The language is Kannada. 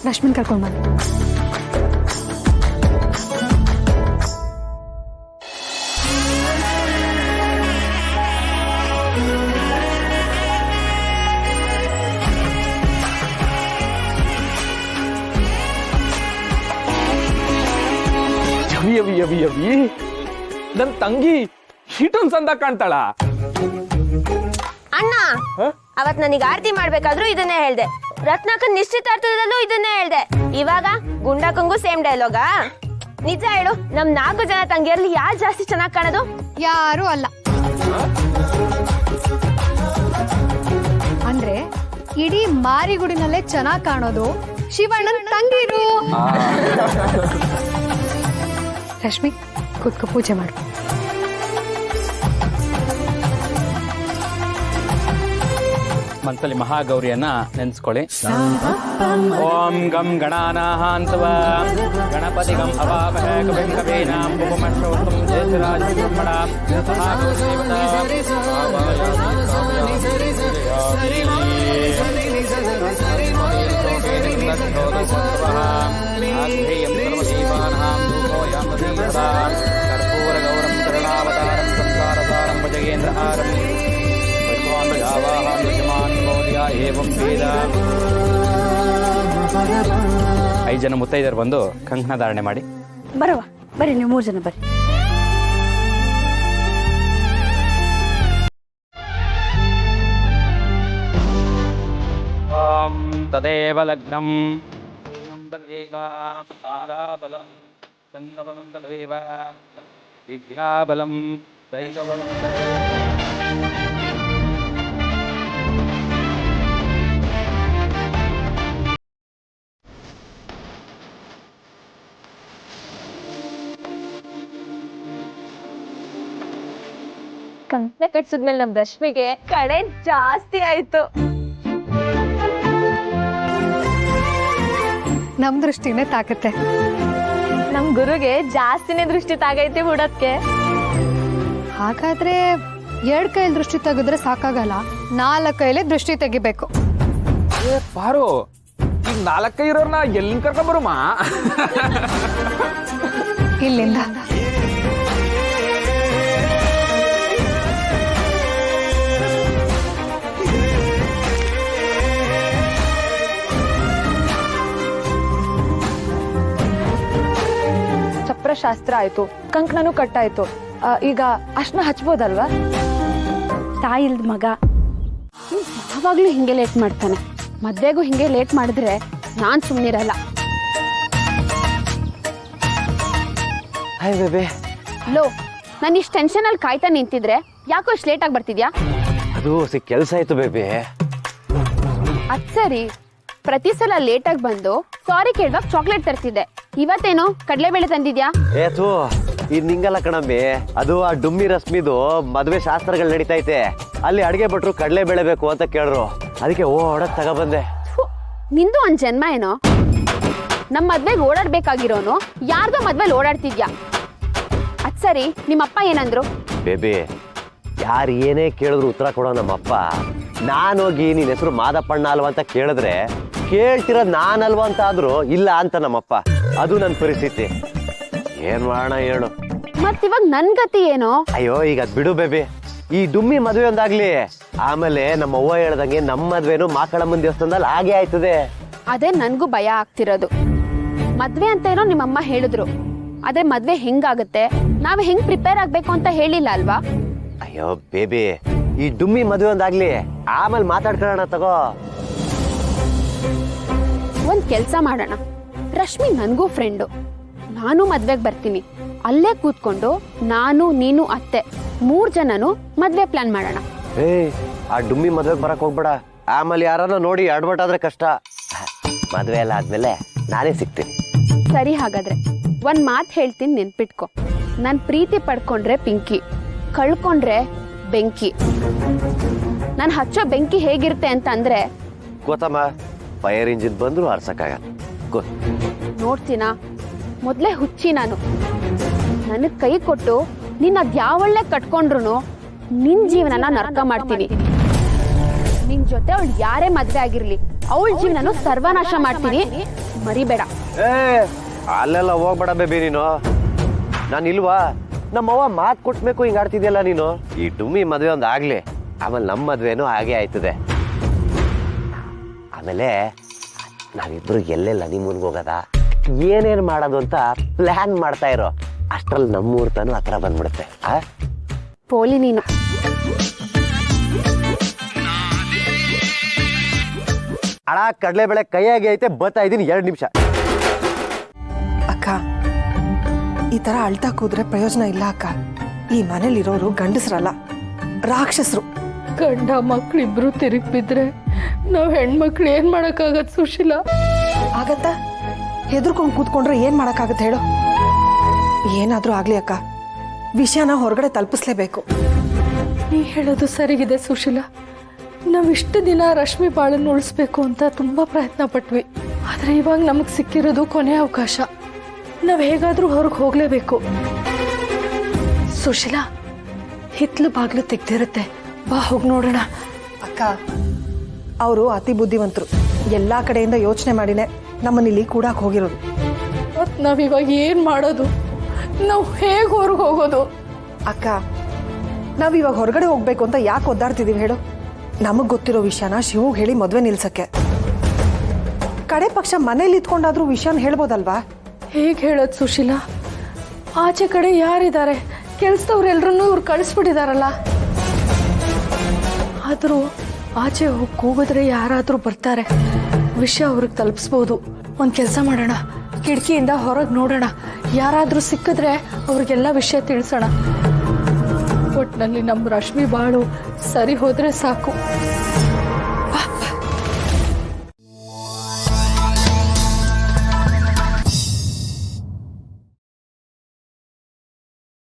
ರಶ್ಮಿನ್ ಕರ್ಕೊಂಡು ಬನ್ನಿ. ಅವಿ ನನ್ ತಂಗಿ ಇಷ್ಟೊಂದ್ ಸಂದ ಕಾಣ್ತಾಳ. ಅಣ್ಣ ಅವತ್ ನನಗೆ ಆರತಿ ಮಾಡ್ಬೇಕಾದ್ರೂ ಇದನ್ನೇ ಹೇಳ್ದೆ, ರತ್ನಾಕನ್ ನಿಶ್ಚಿತಾರ್ಥದಲ್ಲೂ ಇದನ್ನೇ ಹೇಳ್ದೆ. ಇವಾಗ ಗುಂಡಕ್ಕಂಗೂ ಸೇಮ್ ಡೈಲಾಗ. ನಿಜ ಹೇಳು, ನಮ್ 4 ಜನ ತಂಗಿಯರಲ್ಲಿ ಯಾರು ಜಾಸ್ತಿ ಚೆನ್ನಾಗಿ ಕಾಣೋದು? ಯಾರು ಅಲ್ಲ. ಅಂದ್ರೆ ಇಡೀ ಮಾರಿಗುಡಿನಲ್ಲೇ ಚೆನ್ನಾಗಿ ಕಾಣೋದು ಶಿವಣ್ಣನ ತಂಗಿರು. ರಶ್ಮಿ ಕೂತ್ಕೋ, ಪೂಜೆ ಮಾಡು. ಮನಸ್ಸಲ್ಲಿ ಮಹಾಗೌರಿಯನ್ನ ನೆನೆಸ್ಕೊಳ್ಳಿ. ಓಂ ಗಂ ಗಣಾನಾಹಾಂತವ ಗಣಪತಿ ಗಂ ಅವಾವಹ ಕವಿಂ ಕವೀನಾಂ ಉಪಮಶ್ರವತಂ ಜ್ಯೇಷ್ಠರಾಜಬ್ರಹ್ಮಣ ಕರ್ಪೂರಗೌರಂ ಕರುಣಾವತಾರಂ ಸಂಸಾರಸಾರಂ ಭುಜಗೇಂದ್ರಹಾರಂ 5 ಜನ ಮುತ್ತೈದರು ಬಂದು ಕಂಕಣ ಧಾರಣೆ ಮಾಡಿ. ಬರವಾ, ಬರ್ರಿ ನೀವು 3 ಜನ ಬರ್ರಿ. ಓಂ ತದೇವ ಲಗ್ನಂ ವಿದ್ಯಾಬಲಂ ದೈವಬಲಂ. ಕಂಕಣ ಕಟ್ಸಿದ್ಮೇಲೆ ನಮ್ ರಶ್ಮಿಗೆ ಕಡೆ ಜಾಸ್ತಿ ಆಯ್ತು. ನಮ್ ದೃಷ್ಟಿನೇ ತಾಕತ್ತೆ. ನಮ್ ಗುರುಗೆ ಜಾಸ್ತಿನೇ ದೃಷ್ಟಿ ತಾಗೈತಿ ಬಿಡೋದ್ಕೆ. ಹಾಗಾದ್ರೆ 2 ಕೈಲಿ ದೃಷ್ಟಿ ತೆಗೆದ್ರೆ ಸಾಕಾಗಲ್ಲ, 4 ಕೈಲಿ ದೃಷ್ಟಿ ತೆಗಿಬೇಕು. ಪಾರು, ಈಗ 4 ಇರೋರ್ನ ಎಲ್ಲಿಂದ ಕರ್ಕೊಂಡ್ ಬರುಮಾ? ಇಲ್ಲಿಂದ. ಶಾಸ್ತ್ರ ಆಯ್ತು, ಕಂಕಣನೂ ಕಟ್ಟಾಯ್ತು. ಈಗ ಅರ್ಶನ ಹಚ್ಬೋದಲ್ವಾ? ತಾಯಿ ಇಲ್ದ ಮಗ ಯಾವಾಗ್ಲೂ ಹಿಂಗೆ ಲೇಟ್ ಮಾಡ್ತಾನೆ. ಮದ್ವೆಗೂ ಹಿಂಗೆ ಲೇಟ್ ಮಾಡಿದ್ರೆ ನಾನ್ ಸುಮ್ನಿರಲ್ಲ. Hi baby. ಲೋ, ನಾನು ಇಷ್ಟು ಟೆನ್ಷನ್ ಅಲ್ಲಿ ಕಾಯ್ತಾ ನಿಂತಿದ್ರೆ ಯಾಕೋ ಇಷ್ಟು ಲೇಟ್ ಆಗಿ ಬರ್ತಿದ್ಯಾ? ಅದು ಕೆಲಸ ಆಯ್ತು ಬೇಬಿ. ಅದ್ ಸರಿ, ಪ್ರತಿ ಸಲ ಲೇಟ್ ಆಗಿ ಬಂದು ಸಾರಿ ಕೇಳುವಾಗ ಚಾಕ್ಲೇಟ್ ತರ್ತಿದ್ದೆ, ಇವತ್ತೇನು ಕಡಲೆಬೇಳೆ ತಂದಿದ್ಯಾ? ಏತು ಇದು ನಿಂಗಲ್ಲ ಕಣಮ್ಮಿ, ಅದು ಆ ಡುಮ್ಮಿ ರಶ್ಮಿದು ಮದ್ವೆ ಶಾಸ್ತ್ರಗಳು ನಡೀತೈತೆ. ಅಲ್ಲಿ ಅಡಿಗೆ ಭಟ್ರು ಕಡಲೆ ಬೇಳೆ ಬೇಕು ಅಂತ ಕೇಳ್ರು, ಅದಕ್ಕೆ ಓಡಕ್ ತಗೊಬಂದೆ. ನಿಂದು ಒಂದ್ ಜನ್ಮ ಏನೋ. ನಮ್ ಮದ್ವೆಗೆ ಓಡಾಡ್ಬೇಕಾಗಿರೋನು ಯಾರ್ದೋ ಮದ್ವೆಲಿ ಓಡಾಡ್ತಿದ್ಯಾ? ಅದ್ ಸರಿ, ನಿಮ್ಮಪ್ಪ ಏನಂದ್ರು? ಬೇಬಿ, ಯಾರು ಏನೇ ಕೇಳಿದ್ರು ಉತ್ತರ ಕೊಡೋ ನಮ್ಮಪ್ಪ. ನಾನೋಗಿ ನಿನ್ ಹೆಸರು ಮಾದಪ್ಪಣ್ಣ ಅಲ್ವಾ ಅಂತ ಕೇಳಿದ್ರೆ ಕೇಳ್ತಿರೋದ್ ನಾನಲ್ವಾ ಅಂತ ಆದ್ರೂ ಇಲ್ಲ ಅಂತ ನಮ್ಮಪ್ಪ. ಅದು ನನ್ನ ಪರಿಸ್ಥಿತಿ. ಏನ್ ಮಾಡೋಣ ಹೇಳು. ಮತ್ತಿವಾಗ ನನ್ ಗತಿ ಏನೋ? ಅಯ್ಯೋ, ಈಗ ಅದ್ ಬಿಡು ಬೇಬಿ. ಈ ಡುಮ್ಮಿ ಮದ್ವೆ ಒಂದಾಗ್ಲಿ, ಆಮೇಲೆ ನಮ್ಮ ಅವ್ವ ಹೇಳ್ದಂಗೆ ನಮ್ಮ ಮದ್ವೆನು ಮಾಕಳಮ್ಮನ ದೇವಸ್ಥಾನದಲ್ಲಿ ಹಾಗೆ ಆಯ್ತದೆ. ಅದೇ ನನ್ಗೂ ಭಯ ಆಗ್ತಿರೋದು. ಮದ್ವೆ ಅಂತ ಏನೋ ನಿಮ್ಮಮ್ಮ ಹೇಳಿದ್ರು, ಆದ್ರೆ ಮದ್ವೆ ಹೆಂಗಾಗತ್ತೆ, ನಾವ್ ಹೆಂಗ್ ಪ್ರಿಪೇರ್ ಆಗ್ಬೇಕು ಅಂತ ಹೇಳಿಲ್ಲ ಅಲ್ವಾ? ಅಯ್ಯೋ ಬೇಬಿ, ಈ ಡುಮ್ಮಿ ಮದ್ವೆ ಒಂದಾಗ್ಲಿ, ಆಮೇಲೆ ಮಾತಾಡ್ಕೊಳ್ಳೋಣ ತಗೋ. ಒಂದ್ ಕೆಲ್ಸ ಮಾಡೋಣ, ರಶ್ಮಿ ನನ್ಗೂ ಫ್ರೆಂಡು, ನಾನು ಮದ್ವೆಗ್ ಬರ್ತೀನಿ. ಅಲ್ಲೇ ಕೂತ್ಕೊಂಡು ನಾನು, ನೀನು, ಅತ್ತೆ 3 ಜನನು ಮದ್ವೆ ಪ್ಲಾನ್ ಮಾಡೋಣ. ಆ ಡುಮ್ಮಿ ಮದ್ವೆಗೆ ಬರಕ್ ಹೋಗ್ಬೇಡ, ಆಮೇಲೆ ಯಾರನ್ನ ನೋಡಿ ಅಡ್ವರ್ಟ್ ಆದ್ರೆ ಕಷ್ಟ. ಮದ್ವೆ ಎಲ್ಲ ಆದ್ಮೇಲೆ ನಾನೇ ಸಿಗ್ತೀನಿ. ಸರಿ, ಹಾಗಾದ್ರೆ ಒಂದ್ ಮಾತ್ ಹೇಳ್ತೀನಿ, ನೆನ್ಪಿಟ್ಕೊ. ನಾನ್ ಪ್ರೀತಿ ಪಡ್ಕೊಂಡ್ರೆ ಪಿಂಕಿ, ಕಳ್ಕೊಂಡ್ರೆ ಬೆಂಕಿ. ನಾನ್ ಹಚ್ಚೋ ಬೆಂಕಿ ಹೇಗಿರುತ್ತೆ ಅಂತ ಅಂದ್ರೆ ಗೊತ್ತಮ್ಮ, ಫೈರ್ ಇಂಜಿನ್ ಬಂದ್ರು ಆರ್ಸಕ್ಕಾಗಲ್ಲ. ನೋಡ್ತೀನ, ಮೊದ್ಲೇ ಹುಚ್ಚಿ ನಾನು. ನನಗ್ ಕೈ ಕೊಟ್ಟು ನಿನ್ನ ಅದ್ಯಾವಳ್ಳೆ ಕಟ್ಕೊಂಡ್ರು ನಿನ್ ಜೀವನನ ನರಕ ಮಾಡ್ತೀನಿ. ನಿನ್ ಜೊತೆ ಅವಳು ಯಾರೇ ಮದ್ವೆ ಆಗಿರ್ಲಿ, ಅವಳ ಜೀವನನು ಸರ್ವನಾಶ ಮಾಡ್ತೀನಿ. ಮರಿಬೇಡ. ಏ ಅಲ್ಲೆಲ್ಲ ಹೋಗ್ಬೇಡ ಬೇಬಿ ನೀನು. ನಾನು ಇಲ್ವಾ? ನಮ್ಮವ್ವ ಮಾತು ಕೊಟ್ಬೇಕು ಹಿಂಗೆ ಆಡ್ತಿದ್ಯಲ್ಲ ನೀನು. ಈ ಡುಮ್ಮಿ ಮದುವೆ ಒಂದು ಆಗ್ಲಿ, ಆಮೇಲೆ ನಮ್ಮ ಮದುವೆನೂ ಹಾಗೆ ಆಯ್ತದೆ. ಆಮೇಲೆ ನಾವಿಬ್ರು ಎಲ್ಲೆಲ್ಲ ಹನಿಮೂನ್ಗೆ ಹೋಗೋದ, ಏನೇನು ಮಾಡೋದು ಅಂತ ಪ್ಲಾನ್ ಮಾಡ್ತಾ ಇರೋ ಅಷ್ಟ್ರಲ್ಲಿ ನಮ್ಮ ಮುಹೂರ್ತನೂ ಹತ್ರ ಬಂದ್ಬಿಡುತ್ತೆ. ಪೋಲಿ ನೀನು. ಅಣ್ಣ ಕಡಲೆಬೇಳೆ ಕೈಯಾಗಿ ಐತೆ, ಬರ್ತಾ ಇದ್ದೀನಿ 2 ನಿಮಿಷ. ಅಕ್ಕ, ಈ ತರ ಅಳ್ತಾ ಕೂದ್ರೆ ಪ್ರಯೋಜನ ಇಲ್ಲ ಅಕ್ಕ. ಈ ಮನೇಲಿರೋರು ಗಂಡಸ್ರಲ್ಲ, ರಾಕ್ಷಸರು. ಗಂಡ ಮಕ್ಳಿಬ್ರು ತಿರುಗಿ ಬಿದ್ರೆ ನಾವ್ ಹೆಣ್ಮಕ್ಳು ಏನ್ ಮಾಡಕ್ಕಾಗತ್ ಸುಶೀಲಾ? ಆಗತ್ತಾ? ಹೆದರ್ಕೊಂಡು ಕೂತ್ಕೊಂಡ್ರೆ ಏನ್ ಮಾಡಕ್ಕಾಗತ್ತೆ ಹೇಳು? ಏನಾದ್ರೂ ಆಗ್ಲಿ ಅಕ್ಕ, ವಿಷಯನ ಹೊರಗಡೆ ತಲುಪಿಸ್ಲೇಬೇಕು. ನೀ ಹೇಳೋದು ಸರಿಗಿದೆ ಸುಶೀಲಾ. ನಾವ್ ಇಷ್ಟು ದಿನ ರಶ್ಮಿ ಬಾಳನ್ನು ಉಳಿಸ್ಬೇಕು ಅಂತ ತುಂಬಾ ಪ್ರಯತ್ನ ಪಟ್ವಿ. ಆದ್ರೆ ಇವಾಗ ನಮಗ್ ಸಿಕ್ಕಿರೋದು ಕೊನೆ ಅವಕಾಶ. ನಾವ್ ಹೇಗಾದ್ರೂ ಹೊರಗೆ ಹೋಗ್ಲೇಬೇಕು. ಸುಶೀಲಾ, ಹಿತ್ಲು ಬಾಗ್ಲು ತೆಗ್ದಿರುತ್ತೆ, ಬಾ ಹೋಗಿ ನೋಡೋಣ. ಅಕ್ಕ, ಅವರು ಅತಿ ಬುದ್ಧಿವಂತರು. ಎಲ್ಲಾ ಕಡೆಯಿಂದ ಯೋಚನೆ ಮಾಡಿನೇ ನಮ್ಮನ್ನಿಲ್ಲಿ ಕೂಡಕ್ ಹೋಗಿರೋದು. ಮತ್ ನಾವಿವಾಗ ಏನ್ ಮಾಡೋದು? ನಾವ್ ಹೇಗ್ ಹೊರಗೆ ಹೋಗೋದು? ಅಕ್ಕ, ನಾವಿವಾಗ ಹೊರಗಡೆ ಹೋಗ್ಬೇಕು ಅಂತ ಯಾಕೆ ಒದ್ದಾಡ್ತಿದೀವಿ ಹೇಳು? ನಮಗ್ ಗೊತ್ತಿರೋ ವಿಷಯನ ಶಿವಗ್ ಹೇಳಿ ಮದ್ವೆ ನಿಲ್ಸಕ್ಕೆ. ಕಡೆ ಪಕ್ಷ ಮನೇಲಿ ಇತ್ಕೊಂಡಾದ್ರೂ ವಿಷಯನ ಹೇಳ್ಬೋದಲ್ವಾ? ಹೇಗ್ ಹೇಳೋದು ಸುಶೀಲಾ? ಆಚೆ ಕಡೆ ಯಾರಿದ್ದಾರೆ? ಕೆಲ್ಸದವ್ರೆಲ್ರನ್ನೂ ಇವ್ರು ಕಳಿಸ್ಬಿಟ್ಟಿದಾರಲ್ಲ. ಆದ್ರೂ ಆಚೆ ಹೋಗಿ ಕೂಗಿದ್ರೆ ಯಾರಾದ್ರೂ ಬರ್ತಾರೆ, ವಿಷಯ ಅವ್ರಿಗೆ ತಲುಪಿಸ್ಬೋದು. ಒಂದ್ ಕೆಲಸ ಮಾಡೋಣ, ಕಿಟಕಿಯಿಂದ ಹೊರಗೆ ನೋಡೋಣ. ಯಾರಾದ್ರೂ ಸಿಕ್ಕಿದ್ರೆ ಅವ್ರಿಗೆಲ್ಲ ವಿಷಯ ತಿಳಿಸೋಣ. ಒಟ್ನಲ್ಲಿ ನಮ್ಮ ರಶ್ಮಿ ಬಾಳು ಸರಿ ಹೋದ್ರೆ ಸಾಕು.